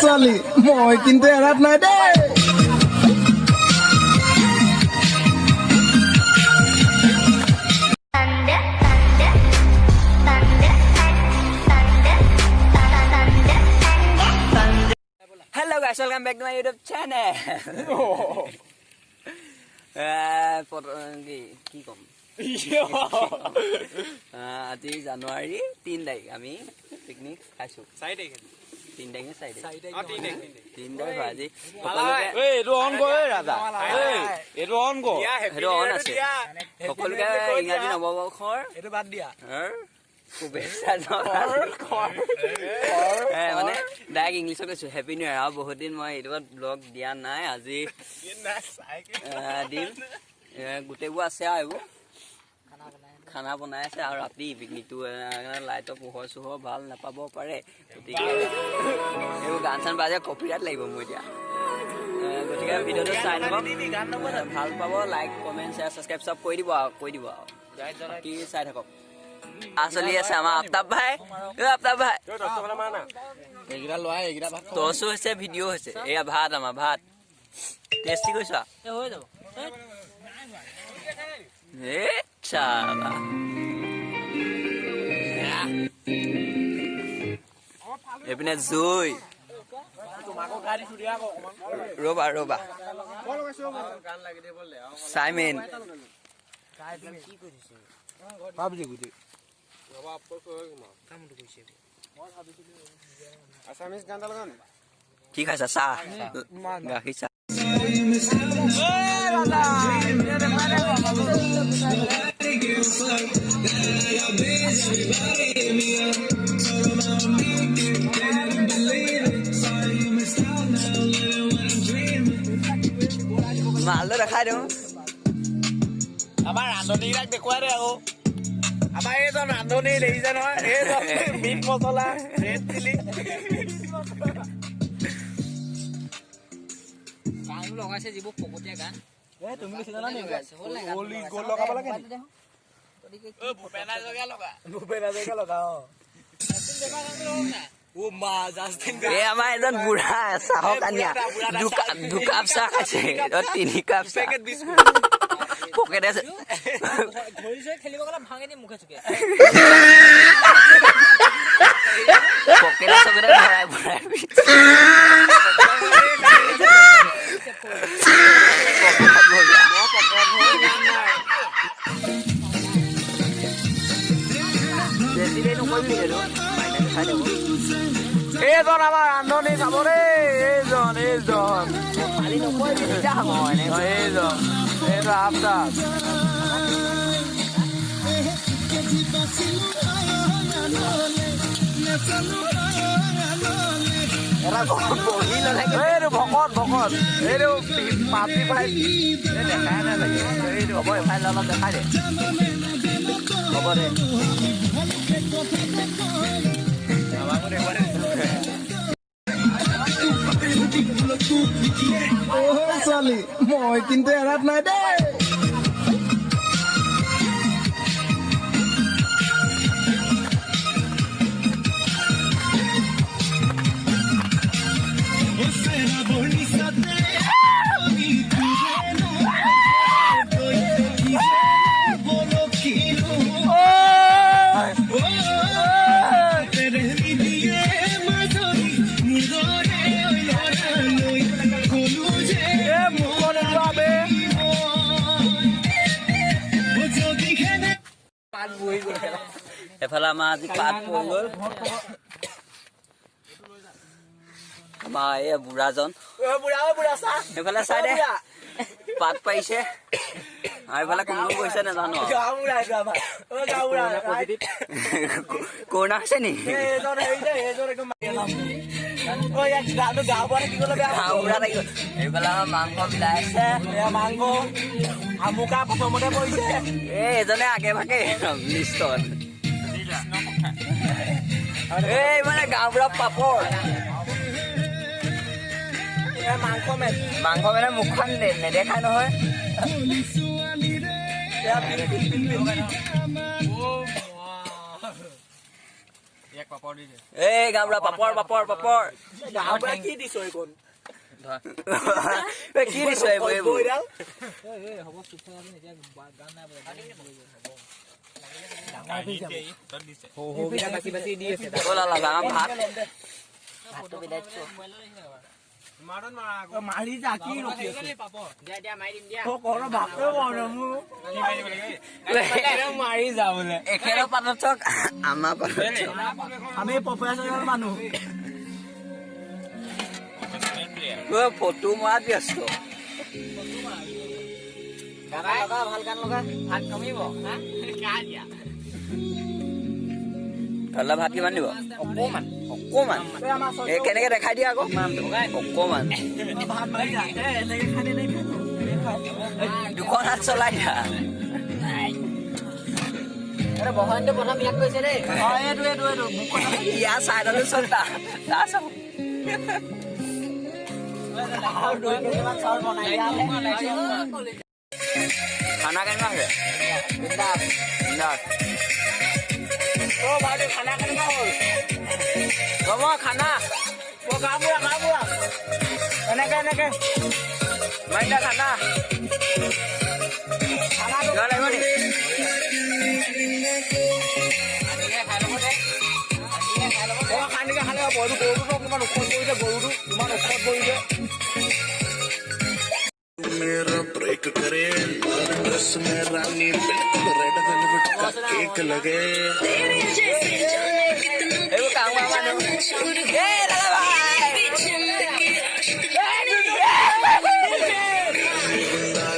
ছোৱালী মই কিন্তু এৰাত নাই দেই Hello guys, welcome back to my YouTube channel. কি কম আজি জানুৱাৰী 3 তাৰিখ আমি পিকনিক খাইছো 4 তাৰিখ 3 তাৰিখে 4 তাৰিখ 3 তাৰিখ আজি এইটো অন কৰ ৰাজা এইটো অন কৰ সেইটো অন আছে সকলোকে ইংৰাজী নৱবৰ্ষৰ এইটো বাদ দিয়া শুভেচ্ছা মানে ডাইৰেক্ট ইংলিছত কৈছো হেপী নিউ ইয়াৰ। বহুত দিন মই ইউটিউবত ব্লগ দিয়া নাই, আজি দিম। গোটেইবোৰ আছে আৰু এইবোৰ খানা বনাই আছে আৰু ৰাতি পিকনিকটো লাইটৰ পোহৰ চোহৰ ভাল নাপাব পাৰে, গতিকে এইবোৰ গান চান বাজে কপিৰাইট লাগিব মোৰ এতিয়া। গতিকে ভিডিঅ'টো চাই ল'ব, ভাল পাব, লাইক কমেণ্ট শ্বেয়াৰ ছাবস্ক্ৰাইব চব কৰি দিব আৰু বাকী চাই থাকক। চলি আছে আমাৰ আফতাব ভাই, আফতাব ভাই টচো হৈছে ভিডিঅ' হৈছে। এয়া ভাত, আমাৰ ভাত টেষ্টি কৈছা এইপিনে জুই ৰবা ৰবা চাইমেন কি খাইছা? চাহ, গাখীৰ চাহ। মালটো দেখাই দিওঁ, আমাৰ ৰান্ধনীবিলাক দেখুৱাই দে আকৌ। আমাৰ এইজন ৰান্ধনী দেখিছে নহয়, এইজন মিট মছলা ৰেড চিলি গান লগাইছে, যিবোৰ ফকতীয়া গান তুমি লগাব লাগে ভূপেন হাজৰিকা লগা এই আমাৰ এজন বুঢ়া চাহৰ কানিয়া 2 কাপ চাহ খাইছে, 3 কাপ চাহ পকেট আছে। খেলিব গ'লে ভাঙি দি মুখে চুকে পকেটে চকেটে ভৰাই ভৰাই এইজন আমাৰ ৰান্ধনী চাব দেই, এইজন এইটো আফতাব। এইটো ভকত ভকত এইটো পাপি পাই দেখাই নাই লাগে। এইটো হ'ব এফালে অলপ দেখাই দে, হ'ব দে ছোৱালী মই কিন্তু এৰাত নাই দেই এফালে আমাৰ আজি পাত পৰি গ'ল। আমাৰ এই বুঢ়াজন এইফালে চাই দে পাত পাৰিছে, আৰু এইফালে কোন কোন গৈছে নাজানো। কৰোণা হৈছে নি? এইফালে আমাৰ মাংস বিলাই আছে, মাংস আমুকা প্ৰথমতে পৰিছে। এজনে আগে ভাগে লিষ্টত এই মানে গাঁওবুঢ়া পাপৰ মাংস মানে মুখখন নেদেখাই নহয়। এই গামৰা পাপৰ পাপৰ পাপৰ কি দিছ এইকণ কি দিছো এইবোৰ হ'ব চুপ থাক আপুনি এতিয়া গান নাই ভাতটো বিলাইছো মাৰি যা কি ৰখি আছে মাৰি যা বোলে এখেতৰ পাতত চক আমাৰ পাতত আমি প্ৰফেচনেল মানুহ ফটো মৰাত ব্যস্ত ভাল গান লগা ভাত কমিব কালা ভাত কিমান দিব অকমান অকমান এই কেনেকে দেখাই দিয়া আকৌ অকমান ভাত মাৰি যা এনেকে খাই দুখন হাত চলাই দিয়া বহাইটো প্ৰথম ইয়াক কৈছে দেই এইটো ইয়াৰ চাইডলৈ চল তাৰ চাব খানা কেনেকুৱা হৈছে খানা কেনেকুৱা হ'ল হ'ব খানা এনেকে মাইনা খানা কিমান লাগিব নি খানিকে খালে হ'ব এইটো গৰুটো কিমান ওখত পৰিছে গৰুটো কিমান ওখত পৰিছে मेरा ब्रेक करे ड्रेस में रानी बिल्कुल रेड वेलवेट का केक लगे এইবোৰ কাম কৰা মানুহ এই দাদা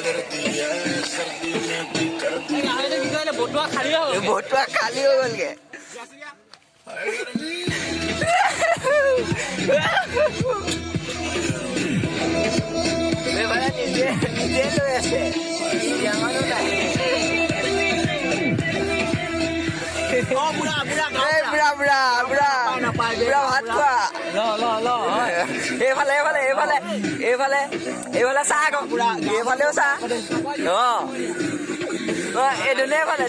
कर दिया सर्दी में भी कर दिया বতুৱা খালী হ'ল ভতুৱা খালী হৈ গ'লগে নিজে লৈ আছে আমাৰো নাই বুঢ়া ভাত খোৱা এইফালে চাহ আকৌ এইফালেও চাহ এই দুনিয়াফালে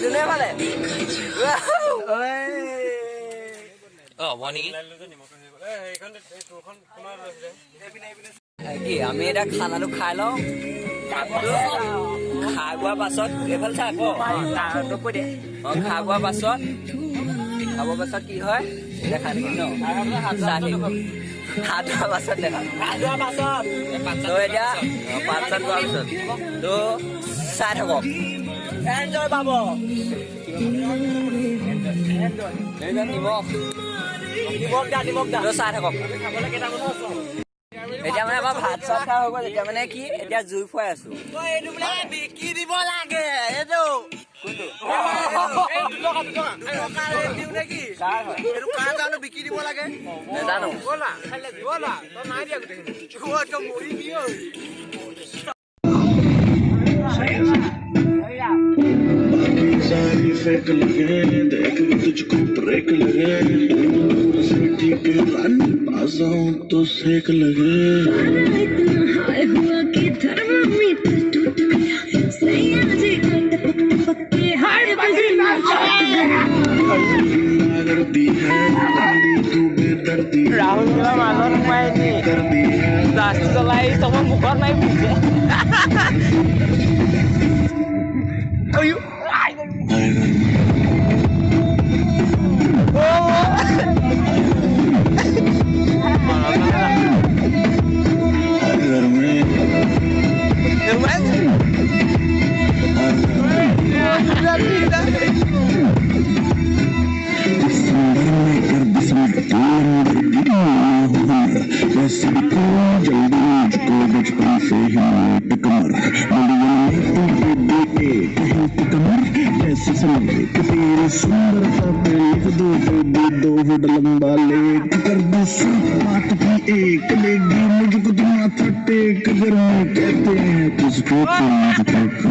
কি আমি এতিয়া খানাটো খাই লওঁ খাই পোৱাৰ পাছত এইফালে চাহ আকৌ খাই পোৱাৰ পাছত কি হয় এতিয়া খাই থাকিম ন হাত ধোৱাৰ পাছত দেখা তো এতিয়া পাত চাত খোৱাৰ পিছত তো চাই থাকক এনজয় পাব নিমখ তো চাই থাকক এতিয়া মানে আমাৰ ভাত চাত খোৱা হৈ গ'ল এতিয়া মানে কি এতিয়া জুই ফুৱাই আছো এইটো বোলে বিকি দিব লাগে এইটো বিকি দিব লাগে নেজানো सारी फेंक लगे देख तुझको ब्रेक लगे ठीक रानी पास आऊं तो सेक लगे हाय हुआ कि थर्मामीटर टूट गया सैया जी पक्के हाड़ बजना कर दी है तू बेदर्दी राहुल मेरा मालूम नहीं कर दी है रास्ते चलाई तो मुखर नहीं पूछे घर में जल्दी मुझको बचपन से ही कमर कमर जैसे समझे तेरे सुंदरता पे लिख दो फुट लंबा लेख कर दो बात की एक लेगी मुझको तुम माथा टेक कर कहते हैं तुझको मुझको कहते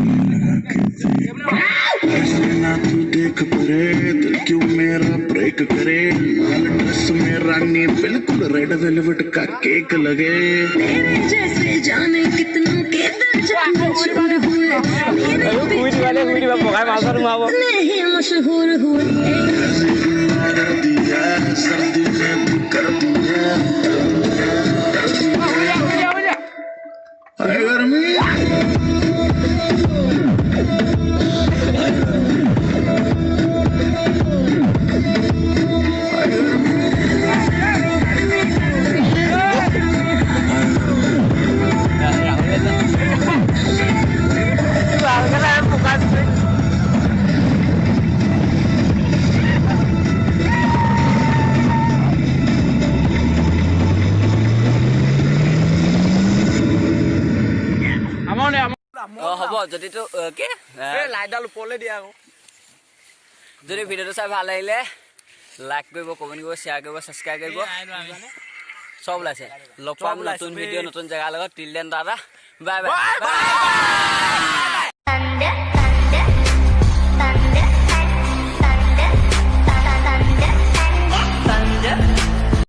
ऐसे ना तू देख परे दिल क्यों मेरा ब्रेक करे लाल ड्रेस में रानी बिल्कुल रेड वेलवेट का केक लगे तेरे जैसे जाने कितनों के दिल जाने मशहूर हुए मेरे इतने ही मशहूर हुए कर दिया যদি তো কি লাইটডাল ওপৰলৈ দিয়া আকৌ যদি ভিডিঅ'টো চাই ভাল লাগিলে লাইক কৰিব কমেণ্ট কৰিব শ্বেয়াৰ কৰিব ছাবস্ক্ৰাইব কৰিব সব ওলাইছে লগ পাম নতুন ভিডিঅ' নতুন জেগাৰ লগত টিল দেন দাদা বাই বাই